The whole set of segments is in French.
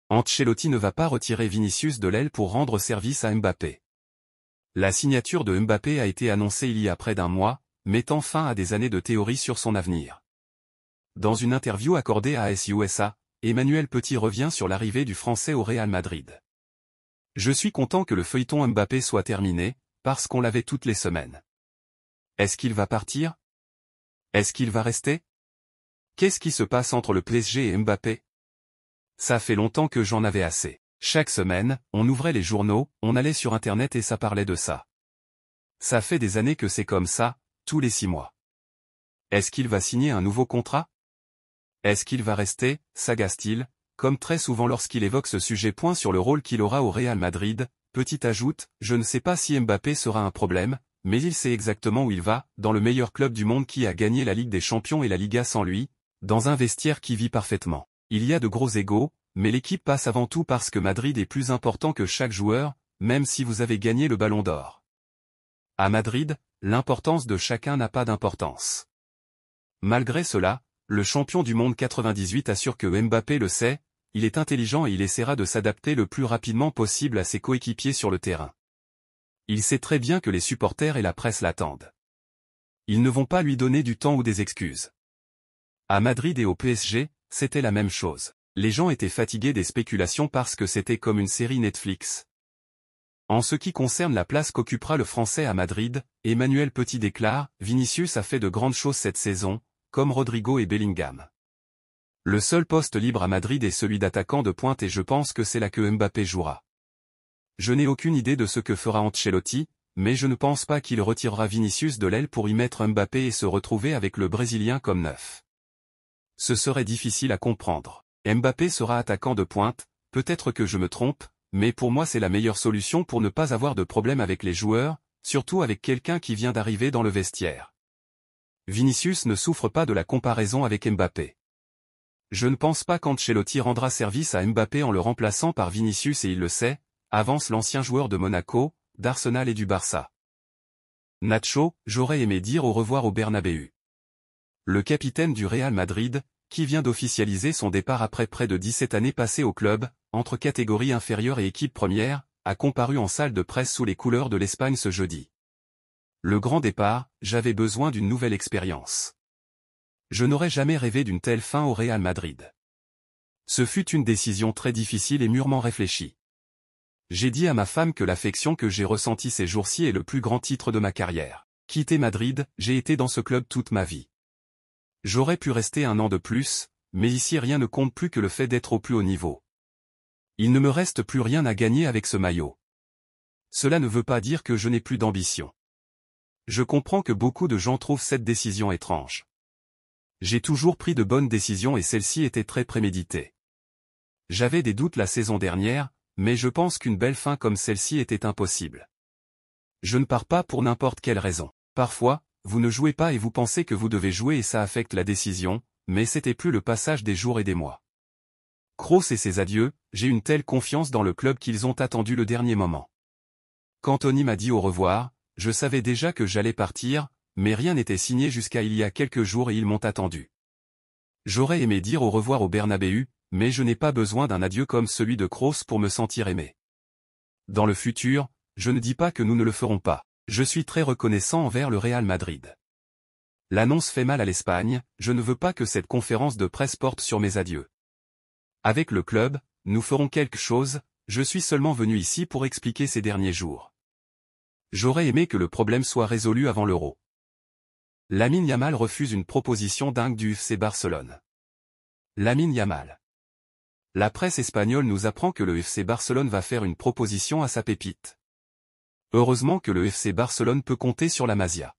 Ancelotti ne va pas retirer Vinicius de l'aile pour rendre service à Mbappé. La signature de Mbappé a été annoncée il y a près d'un mois, mettant fin à des années de théories sur son avenir. Dans une interview accordée à AS USA, Emmanuel Petit revient sur l'arrivée du Français au Real Madrid. Je suis content que le feuilleton Mbappé soit terminé, parce qu'on l'avait toutes les semaines. Est-ce qu'il va partir? Est-ce qu'il va rester? Qu'est-ce qui se passe entre le PSG et Mbappé? Ça fait longtemps que j'en avais assez. Chaque semaine, on ouvrait les journaux, on allait sur Internet et ça parlait de ça. Ça fait des années que c'est comme ça, tous les 6 mois. Est-ce qu'il va signer un nouveau contrat? Est-ce qu'il va rester, s'agace-t-il, comme très souvent lorsqu'il évoque ce sujet. Sur le rôle qu'il aura au Real Madrid, Petit ajoute, je ne sais pas si Mbappé sera un problème, mais il sait exactement où il va, dans le meilleur club du monde qui a gagné la Ligue des Champions et la Liga sans lui, dans un vestiaire qui vit parfaitement. Il y a de gros égos, mais l'équipe passe avant tout parce que Madrid est plus important que chaque joueur, même si vous avez gagné le Ballon d'Or. À Madrid, l'importance de chacun n'a pas d'importance. Malgré cela, le champion du monde 98 assure que Mbappé le sait, il est intelligent et il essaiera de s'adapter le plus rapidement possible à ses coéquipiers sur le terrain. Il sait très bien que les supporters et la presse l'attendent. Ils ne vont pas lui donner du temps ou des excuses. À Madrid et au PSG, c'était la même chose. Les gens étaient fatigués des spéculations parce que c'était comme une série Netflix. En ce qui concerne la place qu'occupera le Français à Madrid, Emmanuel Petit déclare, Vinicius a fait de grandes choses cette saison, comme Rodrigo et Bellingham. Le seul poste libre à Madrid est celui d'attaquant de pointe et je pense que c'est là que Mbappé jouera. Je n'ai aucune idée de ce que fera Ancelotti, mais je ne pense pas qu'il retirera Vinicius de l'aile pour y mettre Mbappé et se retrouver avec le Brésilien comme neuf. Ce serait difficile à comprendre. Mbappé sera attaquant de pointe, peut-être que je me trompe, mais pour moi c'est la meilleure solution pour ne pas avoir de problème avec les joueurs, surtout avec quelqu'un qui vient d'arriver dans le vestiaire. Vinicius ne souffre pas de la comparaison avec Mbappé. Je ne pense pas qu'Ancelotti rendra service à Mbappé en le remplaçant par Vinicius et il le sait, avance l'ancien joueur de Monaco, d'Arsenal et du Barça. Nacho, j'aurais aimé dire au revoir au Bernabéu. Le capitaine du Real Madrid, qui vient d'officialiser son départ après près de 17 années passées au club, entre catégorie inférieure et équipe première, a comparu en salle de presse sous les couleurs de l'Espagne ce jeudi. Le grand départ, j'avais besoin d'une nouvelle expérience. Je n'aurais jamais rêvé d'une telle fin au Real Madrid. Ce fut une décision très difficile et mûrement réfléchie. J'ai dit à ma femme que l'affection que j'ai ressentie ces jours-ci est le plus grand titre de ma carrière. Quitter Madrid, j'ai été dans ce club toute ma vie. J'aurais pu rester 1 an de plus, mais ici rien ne compte plus que le fait d'être au plus haut niveau. Il ne me reste plus rien à gagner avec ce maillot. Cela ne veut pas dire que je n'ai plus d'ambition. Je comprends que beaucoup de gens trouvent cette décision étrange. J'ai toujours pris de bonnes décisions et celle-ci était très préméditée. J'avais des doutes la saison dernière, mais je pense qu'une belle fin comme celle-ci était impossible. Je ne pars pas pour n'importe quelle raison. Parfois, vous ne jouez pas et vous pensez que vous devez jouer et ça affecte la décision, mais c'était plus le passage des jours et des mois. Kroos et ses adieux, j'ai une telle confiance dans le club qu'ils ont attendu le dernier moment. Quand Tony m'a dit au revoir, je savais déjà que j'allais partir, mais rien n'était signé jusqu'à il y a quelques jours et ils m'ont attendu. J'aurais aimé dire au revoir au Bernabéu, mais je n'ai pas besoin d'un adieu comme celui de Kroos pour me sentir aimé. Dans le futur, je ne dis pas que nous ne le ferons pas. Je suis très reconnaissant envers le Real Madrid. L'annonce fait mal à l'Espagne, je ne veux pas que cette conférence de presse porte sur mes adieux. Avec le club, nous ferons quelque chose, je suis seulement venu ici pour expliquer ces derniers jours. J'aurais aimé que le problème soit résolu avant l'Euro. Lamine Yamal refuse une proposition dingue du FC Barcelone. Lamine Yamal. La presse espagnole nous apprend que le FC Barcelone va faire une proposition à sa pépite. Heureusement que le FC Barcelone peut compter sur la Masia.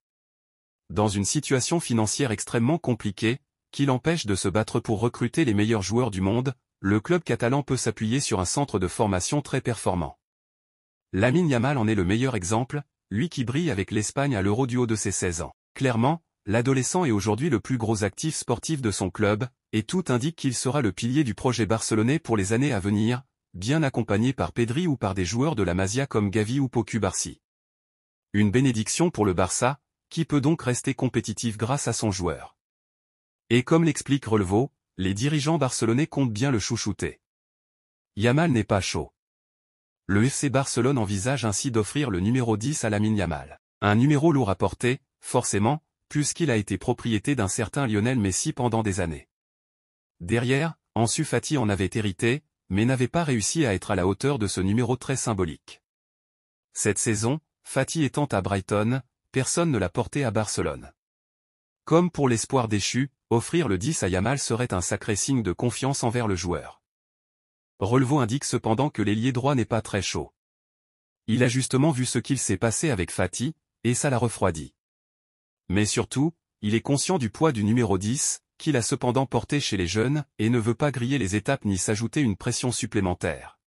Dans une situation financière extrêmement compliquée, qui l'empêche de se battre pour recruter les meilleurs joueurs du monde, le club catalan peut s'appuyer sur un centre de formation très performant. Lamine Yamal en est le meilleur exemple, lui qui brille avec l'Espagne à l'Euro du haut de ses 16 ans. Clairement, l'adolescent est aujourd'hui le plus gros actif sportif de son club, et tout indique qu'il sera le pilier du projet barcelonais pour les années à venir, bien accompagné par Pedri ou par des joueurs de la Masia comme Gavi ou Pau Cubarsí. Une bénédiction pour le Barça, qui peut donc rester compétitif grâce à son joueur. Et comme l'explique Relevo, les dirigeants barcelonais comptent bien le chouchouter. Yamal n'est pas chaud. Le FC Barcelone envisage ainsi d'offrir le numéro 10 à Lamine Yamal. Un numéro lourd à porter, forcément, puisqu'il a été propriété d'un certain Lionel Messi pendant des années. Derrière, Ansu Fati en avait hérité, mais n'avait pas réussi à être à la hauteur de ce numéro très symbolique. Cette saison, Fati étant à Brighton, personne ne l'a porté à Barcelone. Comme pour l'espoir déchu, offrir le 10 à Yamal serait un sacré signe de confiance envers le joueur. Relevo indique cependant que l'ailier droit n'est pas très chaud. Il a justement vu ce qu'il s'est passé avec Fati, et ça l'a refroidi. Mais surtout, il est conscient du poids du numéro 10, qu'il a cependant porté chez les jeunes, et ne veut pas griller les étapes ni s'ajouter une pression supplémentaire.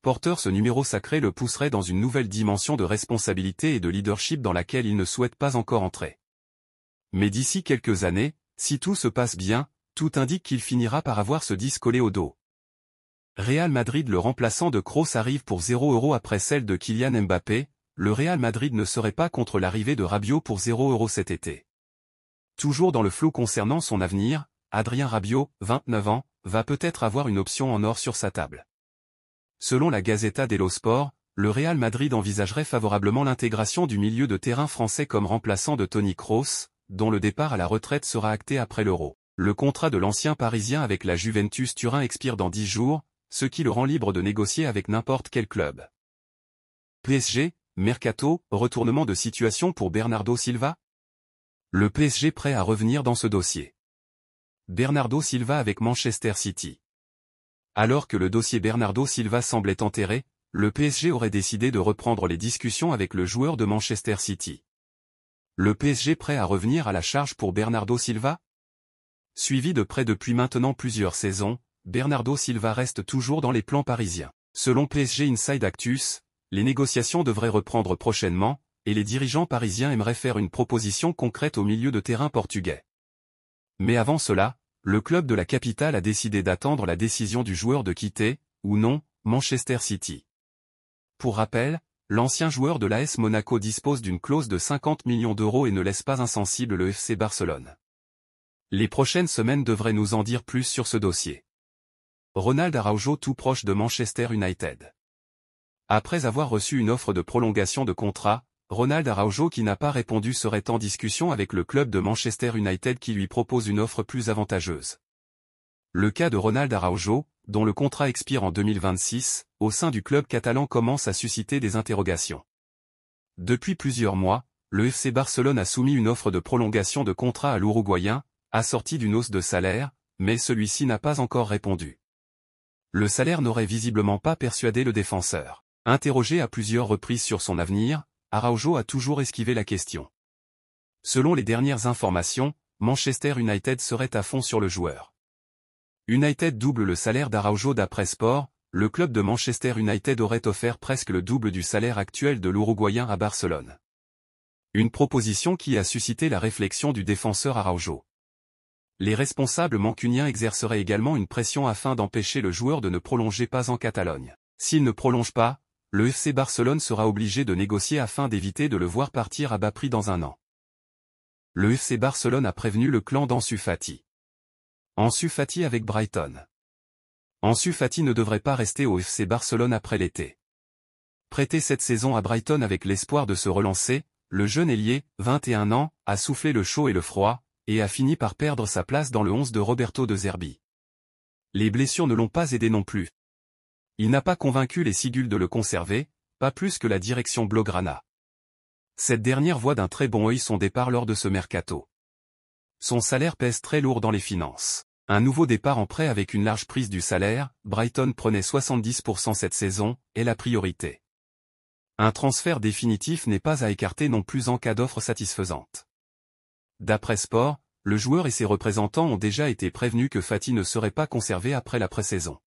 Porteur, ce numéro sacré le pousserait dans une nouvelle dimension de responsabilité et de leadership dans laquelle il ne souhaite pas encore entrer. Mais d'ici quelques années, si tout se passe bien, tout indique qu'il finira par avoir ce 10 collé au dos. Real Madrid. Le remplaçant de Kroos arrive pour 0 € après celle de Kylian Mbappé. Le Real Madrid ne serait pas contre l'arrivée de Rabiot pour 0 € cet été. Toujours dans le flou concernant son avenir, Adrien Rabiot, 29 ans, va peut-être avoir une option en or sur sa table. Selon la Gazzetta dello Sport, le Real Madrid envisagerait favorablement l'intégration du milieu de terrain français comme remplaçant de Toni Kroos, dont le départ à la retraite sera acté après l'Euro. Le contrat de l'ancien Parisien avec la Juventus Turin expire dans 10 jours, ce qui le rend libre de négocier avec n'importe quel club. PSG, mercato, retournement de situation pour Bernardo Silva? Le PSG prêt à revenir dans ce dossier. Bernardo Silva avec Manchester City. Alors que le dossier Bernardo Silva semblait enterré, le PSG aurait décidé de reprendre les discussions avec le joueur de Manchester City. Le PSG prêt à revenir à la charge pour Bernardo Silva? Suivi de près depuis maintenant plusieurs saisons, Bernardo Silva reste toujours dans les plans parisiens. Selon PSG Inside Actus, les négociations devraient reprendre prochainement, et les dirigeants parisiens aimeraient faire une proposition concrète au milieu de terrain portugais. Mais avant cela, le club de la capitale a décidé d'attendre la décision du joueur de quitter, ou non, Manchester City. Pour rappel, l'ancien joueur de l'AS Monaco dispose d'une clause de 50 millions d'euros et ne laisse pas insensible le FC Barcelone. Les prochaines semaines devraient nous en dire plus sur ce dossier. Ronald Araujo tout proche de Manchester United. Après avoir reçu une offre de prolongation de contrat, Ronald Araujo qui n'a pas répondu serait en discussion avec le club de Manchester United qui lui propose une offre plus avantageuse. Le cas de Ronald Araujo, dont le contrat expire en 2026, au sein du club catalan commence à susciter des interrogations. Depuis plusieurs mois, le FC Barcelone a soumis une offre de prolongation de contrat à l'Uruguayen, assortie d'une hausse de salaire, mais celui-ci n'a pas encore répondu. Le salaire n'aurait visiblement pas persuadé le défenseur. Interrogé à plusieurs reprises sur son avenir, Araujo a toujours esquivé la question. Selon les dernières informations, Manchester United serait à fond sur le joueur. United double le salaire d'Araujo d'après Sport, le club de Manchester United aurait offert presque le double du salaire actuel de l'Uruguayen à Barcelone. Une proposition qui a suscité la réflexion du défenseur Araujo. Les responsables mancuniens exerceraient également une pression afin d'empêcher le joueur de ne prolonger pas en Catalogne. S'il ne prolonge pas, le FC Barcelone sera obligé de négocier afin d'éviter de le voir partir à bas prix dans un an. Le FC Barcelone a prévenu le clan d'Ansu Fati. Ansu Fati avec Brighton. Ansu Fati ne devrait pas rester au FC Barcelone après l'été. Prêté cette saison à Brighton avec l'espoir de se relancer, le jeune ailier, 21 ans, a soufflé le chaud et le froid, et a fini par perdre sa place dans le 11 de Roberto De Zerbi. Les blessures ne l'ont pas aidé non plus. Il n'a pas convaincu les Sigules de le conserver, pas plus que la direction Blaugrana. Cette dernière voit d'un très bon œil son départ lors de ce mercato. Son salaire pèse très lourd dans les finances. Un nouveau départ en prêt avec une large prise du salaire, Brighton prenait 70% cette saison, est la priorité. Un transfert définitif n'est pas à écarter non plus en cas d'offre satisfaisante. D'après Sport, le joueur et ses représentants ont déjà été prévenus que Fati ne serait pas conservé après la pré-saison.